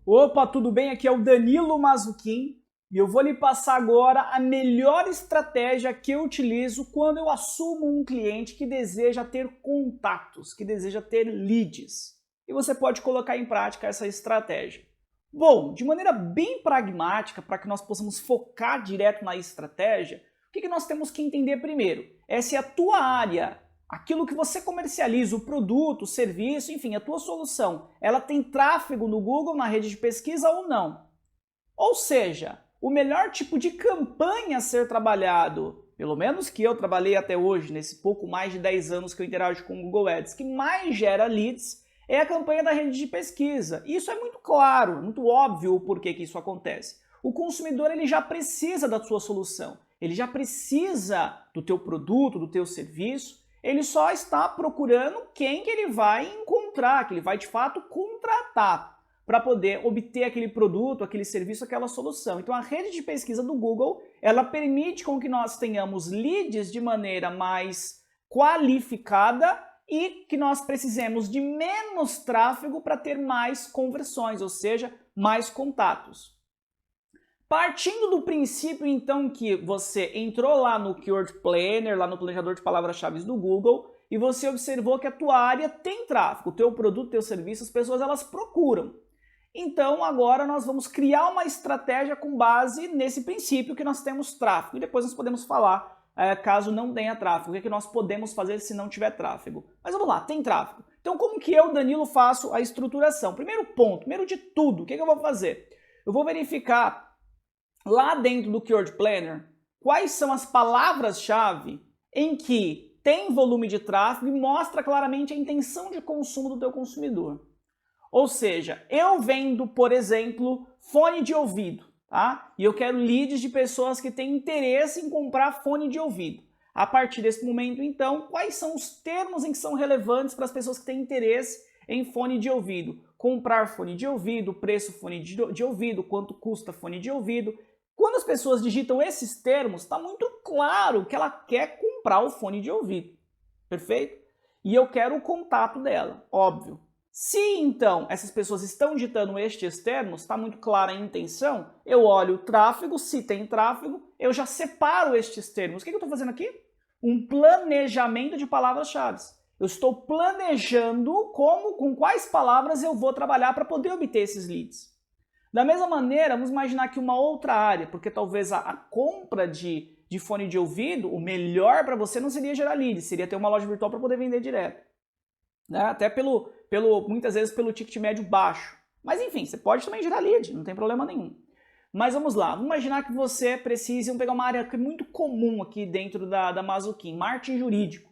Opa, tudo bem? Aqui é o Danilo Mazzucchin e eu vou lhe passar agora a melhor estratégia que eu utilizo quando eu assumo um cliente que deseja ter contatos, que deseja ter leads. E você pode colocar em prática essa estratégia. Bom, de maneira bem pragmática, para que nós possamos focar direto na estratégia, o que nós temos que entender primeiro? É se a tua área, aquilo que você comercializa, o produto, o serviço, enfim, a tua solução, ela tem tráfego no Google, na rede de pesquisa ou não. Ou seja, o melhor tipo de campanha a ser trabalhado, pelo menos que eu trabalhei até hoje, nesse pouco mais de 10 anos que eu interajo com o Google Ads, que mais gera leads, é a campanha da rede de pesquisa. E isso é muito claro, muito óbvio o porquê que isso acontece. O consumidor ele já precisa da sua solução, ele já precisa do teu produto, do teu serviço, ele só está procurando quem que ele vai encontrar, que ele vai de fato contratar para poder obter aquele produto, aquele serviço, aquela solução. Então a rede de pesquisa do Google, ela permite com que nós tenhamos leads de maneira mais qualificada e que nós precisemos de menos tráfego para ter mais conversões, ou seja, mais contatos. Partindo do princípio, então, que você entrou lá no Keyword Planner, lá no planejador de palavras-chave do Google, e você observou que a tua área tem tráfego, o teu produto, o teu serviço, as pessoas elas procuram. Então, agora nós vamos criar uma estratégia com base nesse princípio que nós temos tráfego. E depois nós podemos falar, caso não tenha tráfego, o que nós podemos fazer se não tiver tráfego. Mas vamos lá, tem tráfego. Então, como que eu, Danilo, faço a estruturação? Primeiro ponto, primeiro de tudo, o que eu vou fazer? Eu vou verificar lá dentro do Keyword Planner, quais são as palavras-chave em que tem volume de tráfego e mostra claramente a intenção de consumo do teu consumidor. Ou seja, eu vendo, por exemplo, fone de ouvido, tá? E eu quero leads de pessoas que têm interesse em comprar fone de ouvido. A partir desse momento, então, quais são os termos em que são relevantes para as pessoas que têm interesse em fone de ouvido? Comprar fone de ouvido, preço fone de ouvido, quanto custa fone de ouvido. Quando as pessoas digitam esses termos, está muito claro que ela quer comprar o fone de ouvido, perfeito? E eu quero o contato dela, óbvio. Se então essas pessoas estão digitando estes termos, está muito clara a intenção, eu olho o tráfego, se tem tráfego, eu já separo estes termos. O que eu estou fazendo aqui? Um planejamento de palavras-chave. Eu estou planejando com quais palavras eu vou trabalhar para poder obter esses leads. Da mesma maneira, vamos imaginar que uma outra área, porque talvez a compra de fone de ouvido, o melhor para você não seria gerar leads, seria ter uma loja virtual para poder vender direto. Né? Até muitas vezes pelo ticket médio baixo. Mas enfim, você pode também gerar lead, não tem problema nenhum. Mas vamos lá, vamos imaginar que você precise, vamos pegar uma área que é muito comum aqui dentro da Mazzucchin, marketing jurídico.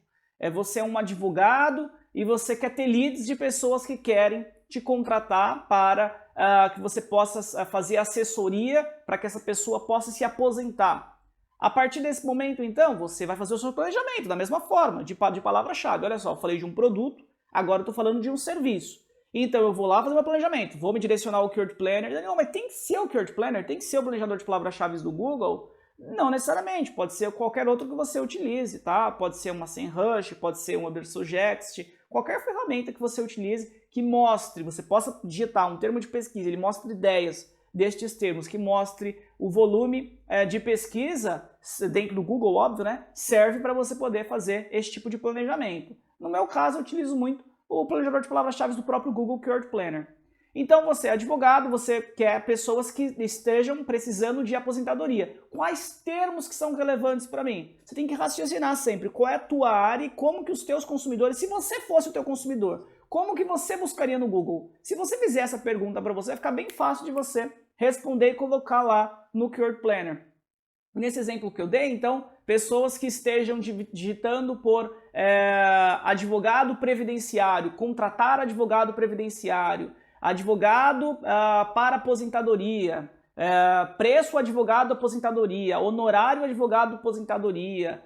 Você é um advogado e você quer ter leads de pessoas que querem te contratar para que você possa fazer assessoria para que essa pessoa possa se aposentar. A partir desse momento, então, você vai fazer o seu planejamento da mesma forma, de palavra-chave. Olha só, eu falei de um produto, agora eu estou falando de um serviço. Então eu vou lá fazer meu planejamento, vou me direcionar ao Keyword Planner. Não, mas tem que ser o Keyword Planner? Tem que ser o planejador de palavras-chave do Google? Não necessariamente, pode ser qualquer outro que você utilize, tá? Pode ser uma SEMrush, pode ser um Ubersuggest, qualquer ferramenta que você utilize que mostre, você possa digitar um termo de pesquisa, ele mostre ideias destes termos, que mostre o volume de pesquisa dentro do Google, óbvio, né? Serve para você poder fazer esse tipo de planejamento. No meu caso, eu utilizo muito o planejador de palavras-chave do próprio Google Keyword Planner. Então você é advogado, você quer pessoas que estejam precisando de aposentadoria. Quais termos que são relevantes para mim? Você tem que raciocinar sempre qual é a tua área e como que os teus consumidores, se você fosse o teu consumidor, como que você buscaria no Google? Se você fizer essa pergunta para você, vai ficar bem fácil de você responder e colocar lá no Keyword Planner. Nesse exemplo que eu dei, então, pessoas que estejam digitando por advogado previdenciário, contratar advogado previdenciário, advogado para aposentadoria, preço advogado aposentadoria, honorário advogado aposentadoria,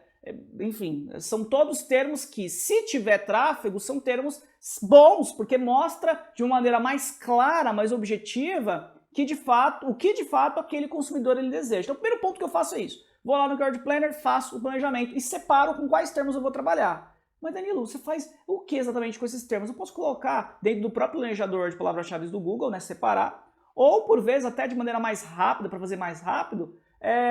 enfim, são todos termos que, se tiver tráfego, são termos bons, porque mostra de uma maneira mais clara, mais objetiva, o que de fato aquele consumidor ele deseja. Então o primeiro ponto que eu faço é isso. Vou lá no Keyword Planner, faço o planejamento e separo com quais termos eu vou trabalhar. Mas Danilo, você faz o que exatamente com esses termos? Eu posso colocar dentro do próprio planejador de palavras-chave do Google, né, separar, Ou, por vezes, até de maneira mais rápida, para fazer mais rápido,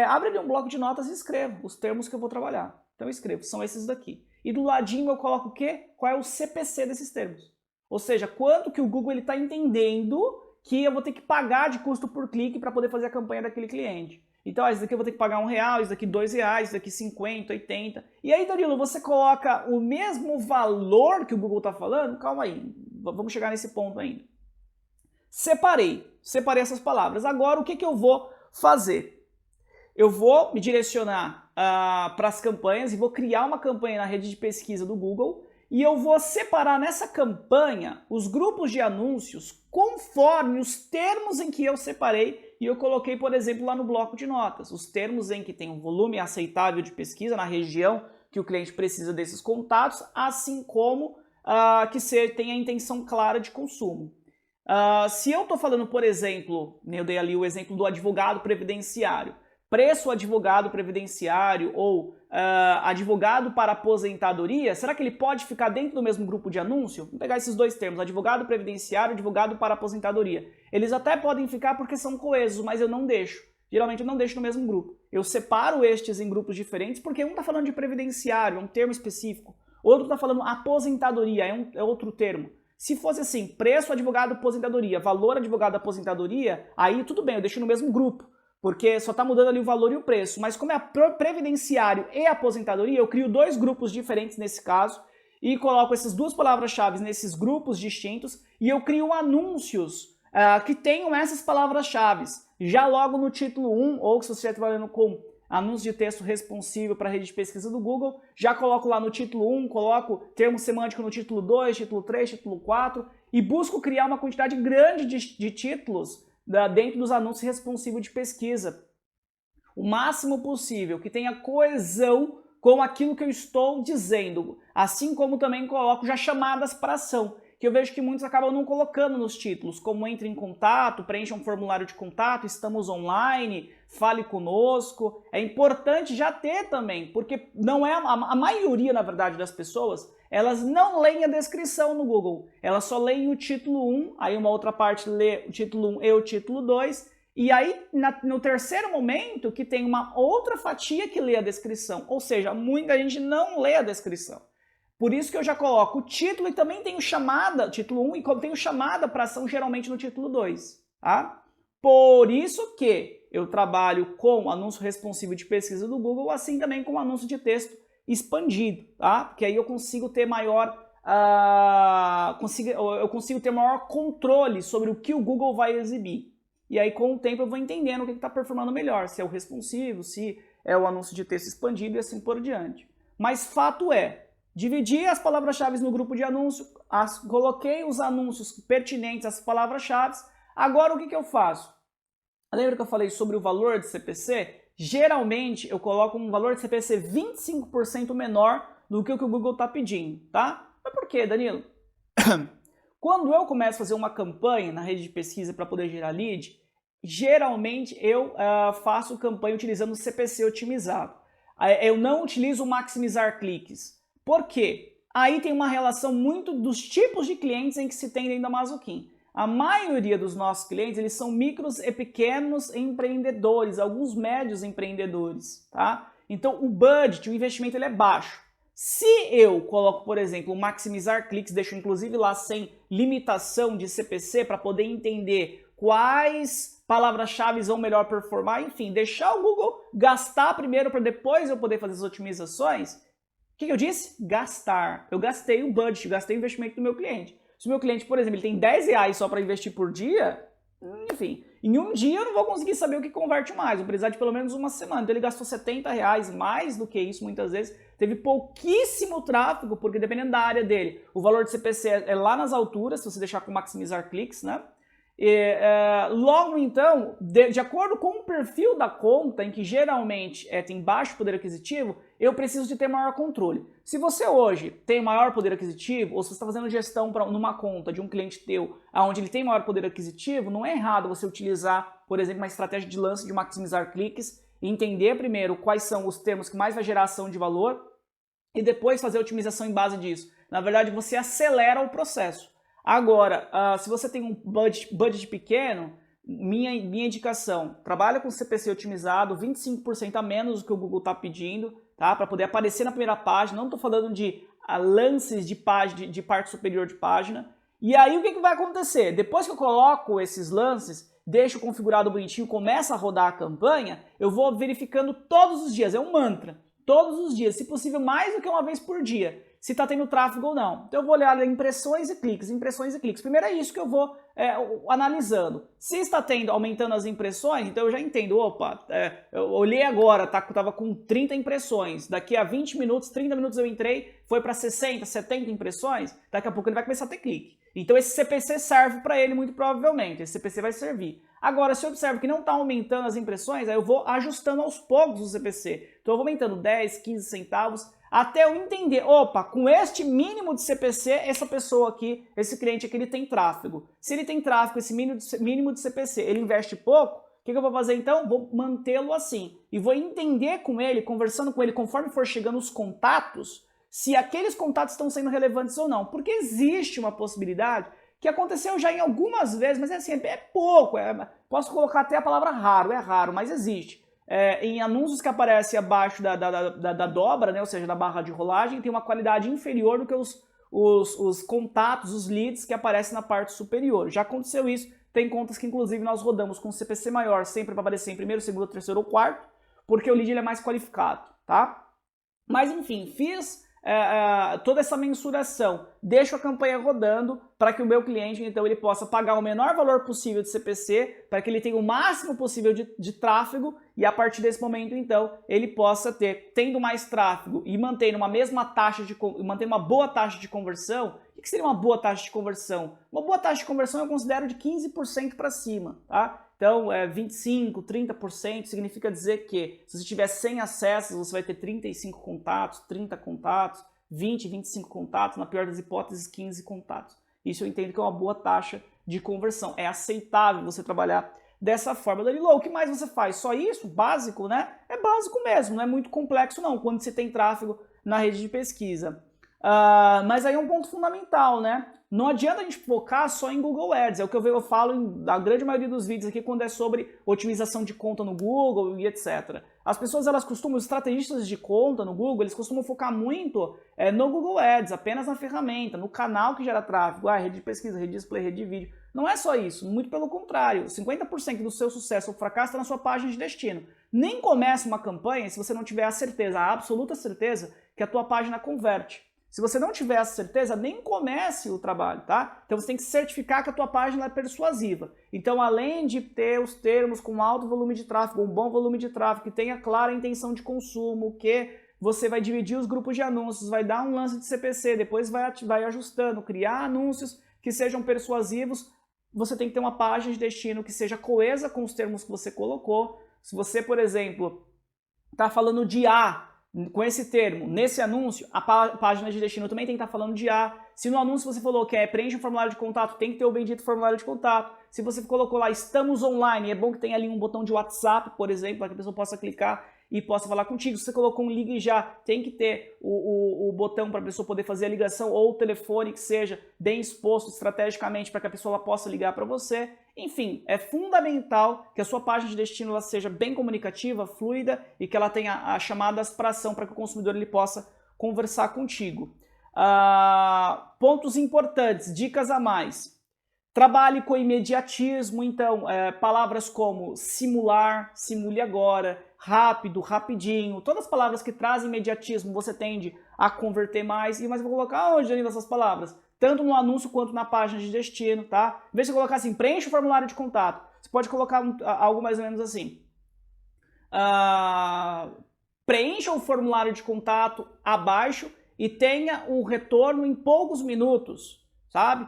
abre ali um bloco de notas e escreva os termos que eu vou trabalhar. Então eu escrevo, são esses daqui. E do ladinho eu coloco o quê? Qual é o CPC desses termos. Ou seja, quanto que o Google está entendendo que eu vou ter que pagar de custo por clique para poder fazer a campanha daquele cliente. Então, isso daqui eu vou ter que pagar R$1, isso daqui R$2, isso daqui 50, 80. E aí, Danilo, você coloca o mesmo valor que o Google está falando? Calma aí, vamos chegar nesse ponto ainda. Separei essas palavras. Agora, o que eu vou fazer? Eu vou me direcionar para as campanhas e vou criar uma campanha na rede de pesquisa do Google e eu vou separar nessa campanha os grupos de anúncios conforme os termos em que eu separei e eu coloquei, por exemplo, lá no bloco de notas. Os termos em que tem um volume aceitável de pesquisa na região que o cliente precisa desses contatos, assim como que você tenha a intenção clara de consumo. Se eu estou falando, por exemplo, eu dei ali o exemplo do advogado previdenciário, preço advogado previdenciário ou advogado para aposentadoria, será que ele pode ficar dentro do mesmo grupo de anúncio? Vamos pegar esses dois termos, advogado previdenciário, advogado para aposentadoria. Eles até podem ficar porque são coesos, mas eu não deixo. Geralmente eu não deixo no mesmo grupo. Eu separo estes em grupos diferentes porque um está falando de previdenciário, é um termo específico. Outro está falando aposentadoria, é outro termo. Se fosse assim, preço advogado aposentadoria, valor advogado aposentadoria, aí tudo bem, eu deixo no mesmo grupo. Porque só está mudando ali o valor e o preço. Mas como é previdenciário e aposentadoria, eu crio dois grupos diferentes nesse caso e coloco essas duas palavras-chave nesses grupos distintos e eu crio anúncios que tenham essas palavras-chave. Já logo no título 1, ou se você estiver trabalhando com anúncio de texto responsível para a rede de pesquisa do Google, já coloco lá no título 1, coloco termo semântico no título 2, título 3, título 4 e busco criar uma quantidade grande de títulos dentro dos anúncios responsivos de pesquisa. O máximo possível, que tenha coesão com aquilo que eu estou dizendo. Assim como também coloco já chamadas para ação, que eu vejo que muitos acabam não colocando nos títulos, como entre em contato, preencha um formulário de contato, estamos online, fale conosco. É importante já ter também, porque não é a maioria, na verdade, das pessoas, elas não leem a descrição no Google, elas só leem o título 1, aí uma outra parte lê o título 1 e o título 2, e aí no terceiro momento que tem uma outra fatia que lê a descrição, ou seja, muita gente não lê a descrição. Por isso que eu já coloco o título e também tenho chamada, título 1, e tenho chamada para ação geralmente no título 2, tá? Por isso que eu trabalho com anúncio responsivo de pesquisa do Google, assim também com anúncio de texto expandido, tá? Porque aí eu consigo ter maior ter maior controle sobre o que o Google vai exibir. E aí com o tempo eu vou entendendo o que está performando melhor, se é o responsivo, se é o anúncio de texto expandido e assim por diante. Mas fato é, dividi as palavras-chave no grupo de anúncio, coloquei os anúncios pertinentes às palavras-chave, agora o que eu faço? Lembra que eu falei sobre o valor de CPC? Geralmente eu coloco um valor de CPC 25% menor do que o Google está pedindo, tá? Mas por quê, Danilo? Quando eu começo a fazer uma campanha na rede de pesquisa para poder gerar lead, geralmente eu faço campanha utilizando o CPC otimizado. Eu não utilizo o maximizar cliques. Por quê? Aí tem uma relação muito dos tipos de clientes em que se tem dentro da Mazuquim. A maioria dos nossos clientes, eles são micros e pequenos empreendedores, alguns médios empreendedores, tá? Então o budget, o investimento, ele é baixo. Se eu coloco, por exemplo, maximizar cliques, deixo inclusive lá sem limitação de CPC para poder entender quais palavras-chave vão melhor performar, enfim, deixar o Google gastar primeiro para depois eu poder fazer as otimizações. O que eu disse? Gastar. Eu gastei o budget, gastei o investimento do meu cliente. Se o meu cliente, por exemplo, ele tem R$10 só para investir por dia, enfim, em um dia eu não vou conseguir saber o que converte mais, vou precisar de pelo menos uma semana. Então ele gastou R$70, mais do que isso muitas vezes, teve pouquíssimo tráfego, porque dependendo da área dele, o valor de CPC é lá nas alturas, se você deixar com maximizar cliques, né? Logo então, de acordo com o perfil da conta, em que geralmente tem baixo poder aquisitivo, eu preciso de ter maior controle. Se você hoje tem maior poder aquisitivo, ou se você está fazendo gestão numa conta de um cliente teu, onde ele tem maior poder aquisitivo, não é errado você utilizar, por exemplo, uma estratégia de lance de maximizar cliques, e entender primeiro quais são os termos que mais vai gerar ação de valor, e depois fazer a otimização em base disso. Na verdade, você acelera o processo. Agora, se você tem um budget pequeno, minha indicação, trabalha com CPC otimizado, 25% a menos do que o Google está pedindo, tá? Para poder aparecer na primeira página. Não estou falando de lances de parte superior de página. E aí o que vai acontecer? Depois que eu coloco esses lances, deixo configurado bonitinho, começa a rodar a campanha, eu vou verificando todos os dias, é um mantra, todos os dias, se possível mais do que uma vez por dia, se está tendo tráfego ou não. Então eu vou olhar impressões e cliques, impressões e cliques. Primeiro é isso que eu vou analisando. Se está aumentando as impressões, então eu já entendo, opa, eu olhei agora, estava com 30 impressões, daqui a 20 minutos, 30 minutos eu entrei, foi para 60, 70 impressões, daqui a pouco ele vai começar a ter clique. Então esse CPC serve para ele muito provavelmente, esse CPC vai servir. Agora, se eu observo que não está aumentando as impressões, aí eu vou ajustando aos poucos o CPC. Então eu vou aumentando 10, 15 centavos, até eu entender, opa, com este mínimo de CPC, essa pessoa aqui, esse cliente aqui, ele tem tráfego. Se ele tem tráfego, esse mínimo de CPC, ele investe pouco, o que eu vou fazer então? Vou mantê-lo assim. E vou entender com ele, conversando com ele, conforme for chegando os contatos, se aqueles contatos estão sendo relevantes ou não. Porque existe uma possibilidade que aconteceu já em algumas vezes, mas assim, é pouco. Posso colocar até a palavra raro, é raro, mas existe. Em anúncios que aparecem abaixo da dobra, né, ou seja, da barra de rolagem, tem uma qualidade inferior do que os contatos, os leads que aparecem na parte superior. Já aconteceu isso, tem contas que inclusive nós rodamos com CPC maior, sempre para aparecer em primeiro, segundo, terceiro ou quarto, porque o lead ele é mais qualificado, tá? Mas enfim, fiz toda essa mensuração, deixo a campanha rodando para que o meu cliente, então, ele possa pagar o menor valor possível de CPC, para que ele tenha o máximo possível de tráfego, e a partir desse momento, então, ele possa tendo mais tráfego e mantendo mantendo uma boa taxa de conversão. O que seria uma boa taxa de conversão? Uma boa taxa de conversão eu considero de 15% para cima, tá? Então, 25%, 30% significa dizer que se você tiver 100 acessos, você vai ter 35 contatos, 30 contatos, 20, 25 contatos, na pior das hipóteses, 15 contatos. Isso eu entendo que é uma boa taxa de conversão. É aceitável você trabalhar dessa forma. Danilo, o que mais você faz? Só isso? Básico, né? É básico mesmo, não é muito complexo não, quando você tem tráfego na rede de pesquisa. Mas aí é um ponto fundamental, né? Não adianta a gente focar só em Google Ads, é o que eu falo na grande maioria dos vídeos aqui quando é sobre otimização de conta no Google e etc. As pessoas, os estrategistas de conta no Google, eles costumam focar muito no Google Ads, apenas na ferramenta, no canal que gera tráfego, rede de pesquisa, rede de display, rede de vídeo. Não é só isso, muito pelo contrário, 50% do seu sucesso ou fracasso está na sua página de destino. Nem comece uma campanha se você não tiver a certeza, a absoluta certeza, que a tua página converte. Se você não tiver essa certeza, nem comece o trabalho, tá? Então você tem que certificar que a tua página é persuasiva. Então, além de ter os termos com alto volume de tráfego, um bom volume de tráfego, que tenha clara intenção de consumo, que você vai dividir os grupos de anúncios, vai dar um lance de CPC, depois vai ajustando, criar anúncios que sejam persuasivos, você tem que ter uma página de destino que seja coesa com os termos que você colocou. Se você, por exemplo, está falando de A, com esse termo, nesse anúncio, a página de destino também tem que estar falando de A. Se no anúncio você falou que preenche um formulário de contato, tem que ter o bendito formulário de contato. Se você colocou lá, estamos online, é bom que tenha ali um botão de WhatsApp, por exemplo, para que a pessoa possa clicar e possa falar contigo. Se você colocou um ligue já, tem que ter o botão para a pessoa poder fazer a ligação, ou o telefone que seja bem exposto estrategicamente para que a pessoa possa ligar para você. Enfim, é fundamental que a sua página de destino ela seja bem comunicativa, fluida e que ela tenha as chamadas para ação para que o consumidor ele possa conversar contigo. Pontos importantes, dicas a mais. Trabalhe com imediatismo, então, palavras como simular, simule agora, rápido, rapidinho, todas as palavras que trazem imediatismo você tende a converter mais. Mas eu vou colocar onde, Danilo, essas palavras? Tanto no anúncio quanto na página de destino, tá? Em vez de colocar assim, preencha o formulário de contato, você pode colocar algo mais ou menos assim. Preencha o formulário de contato abaixo e tenha o retorno em poucos minutos, sabe?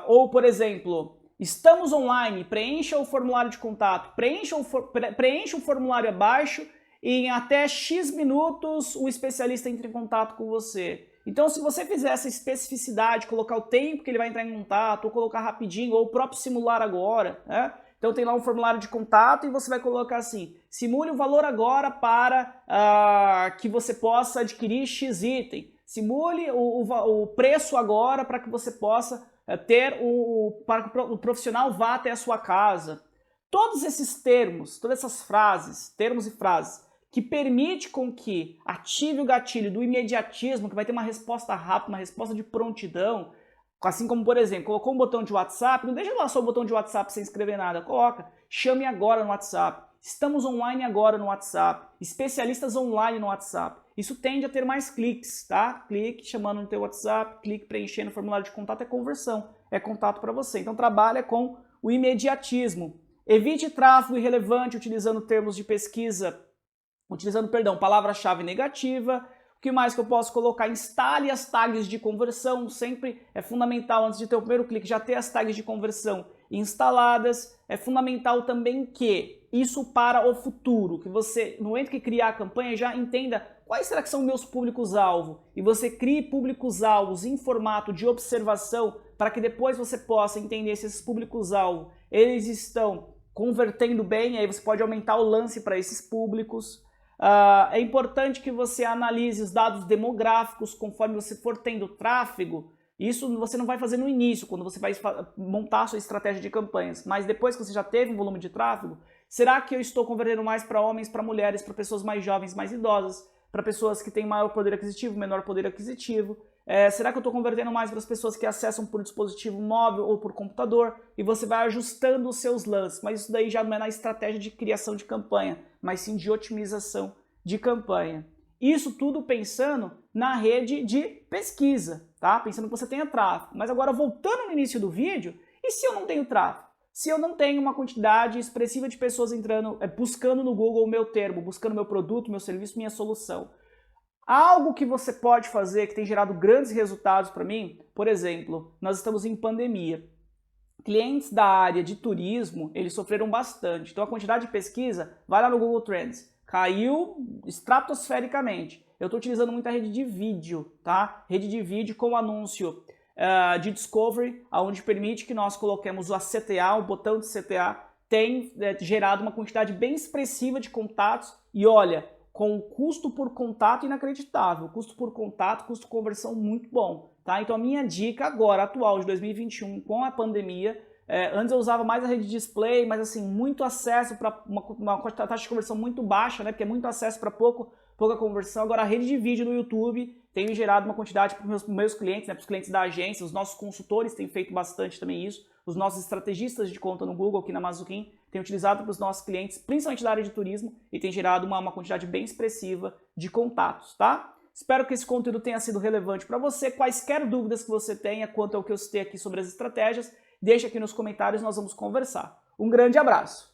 Ou, por exemplo, estamos online, preencha o formulário de contato, preencha o formulário abaixo e em até X minutos o especialista entra em contato com você. Então, se você fizer essa especificidade, colocar o tempo que ele vai entrar em contato, ou colocar rapidinho, ou o próprio simular agora, né? Então tem lá um formulário de contato e você vai colocar assim, simule o valor agora para que você possa adquirir X item. Simule o preço agora para que você possa para que o profissional vá até a sua casa. Todos esses termos, todas essas frases, termos e frases, que permite com que ative o gatilho do imediatismo, que vai ter uma resposta rápida, uma resposta de prontidão, assim como, por exemplo, colocou um botão de WhatsApp, não deixa lá só o botão de WhatsApp sem escrever nada, coloca, chame agora no WhatsApp, estamos online agora no WhatsApp, especialistas online no WhatsApp. Isso tende a ter mais cliques, tá? Clique chamando no teu WhatsApp, clique preenchendo o formulário de contato, é conversão, é contato para você. Então trabalha com o imediatismo. Evite tráfego irrelevante utilizando termos de pesquisa, palavra-chave negativa. O que mais que eu posso colocar? Instale as tags de conversão, sempre é fundamental, antes de ter o primeiro clique, já ter as tags de conversão instaladas. É fundamental também que isso para o futuro, que você, no momento que criar a campanha, já entenda quais será que são meus públicos-alvo, e você crie públicos-alvos em formato de observação, para que depois você possa entender se esses públicos-alvo, eles estão convertendo bem, aí você pode aumentar o lance para esses públicos. É importante que você analise os dados demográficos conforme você for tendo tráfego. Isso você não vai fazer no início, quando você vai montar a sua estratégia de campanhas, mas depois que você já teve um volume de tráfego, será que eu estou convertendo mais para homens, para mulheres, para pessoas mais jovens, mais idosas, para pessoas que têm maior poder aquisitivo, menor poder aquisitivo? Será que eu estou convertendo mais para as pessoas que acessam por dispositivo móvel ou por computador? E você vai ajustando os seus lances, mas isso daí já não é na estratégia de criação de campanha, mas sim de otimização de campanha. Isso tudo pensando na rede de pesquisa, tá? Pensando que você tenha tráfego. Mas agora, voltando no início do vídeo, e se eu não tenho tráfego? Se eu não tenho uma quantidade expressiva de pessoas entrando, buscando no Google o meu termo, buscando meu produto, meu serviço, minha solução. Algo que você pode fazer que tem gerado grandes resultados para mim, por exemplo, nós estamos em pandemia. Clientes da área de turismo, eles sofreram bastante. Então a quantidade de pesquisa, vai lá no Google Trends, caiu estratosfericamente. Eu estou utilizando muita rede de vídeo, tá? Rede de vídeo com anúncio de discovery, onde permite que nós coloquemos o CTA, o botão de CTA, tem gerado uma quantidade bem expressiva de contatos e olha, com o custo por contato inacreditável, custo por contato, custo de conversão muito bom, tá? Então a minha dica agora, atual de 2021, com a pandemia, antes eu usava mais a rede de display, mas assim, muito acesso para uma taxa de conversão muito baixa, né? Porque é muito acesso para pouca conversão. Agora a rede de vídeo no YouTube tem gerado uma quantidade para os meus clientes, né? Para os clientes da agência, os nossos consultores têm feito bastante também isso, os nossos estrategistas de conta no Google aqui na Mazuquim têm utilizado para os nossos clientes, principalmente da área de turismo, e tem gerado uma quantidade bem expressiva de contatos, tá? Espero que esse conteúdo tenha sido relevante para você. Quaisquer dúvidas que você tenha quanto ao que eu citei aqui sobre as estratégias, deixa aqui nos comentários e nós vamos conversar. Um grande abraço!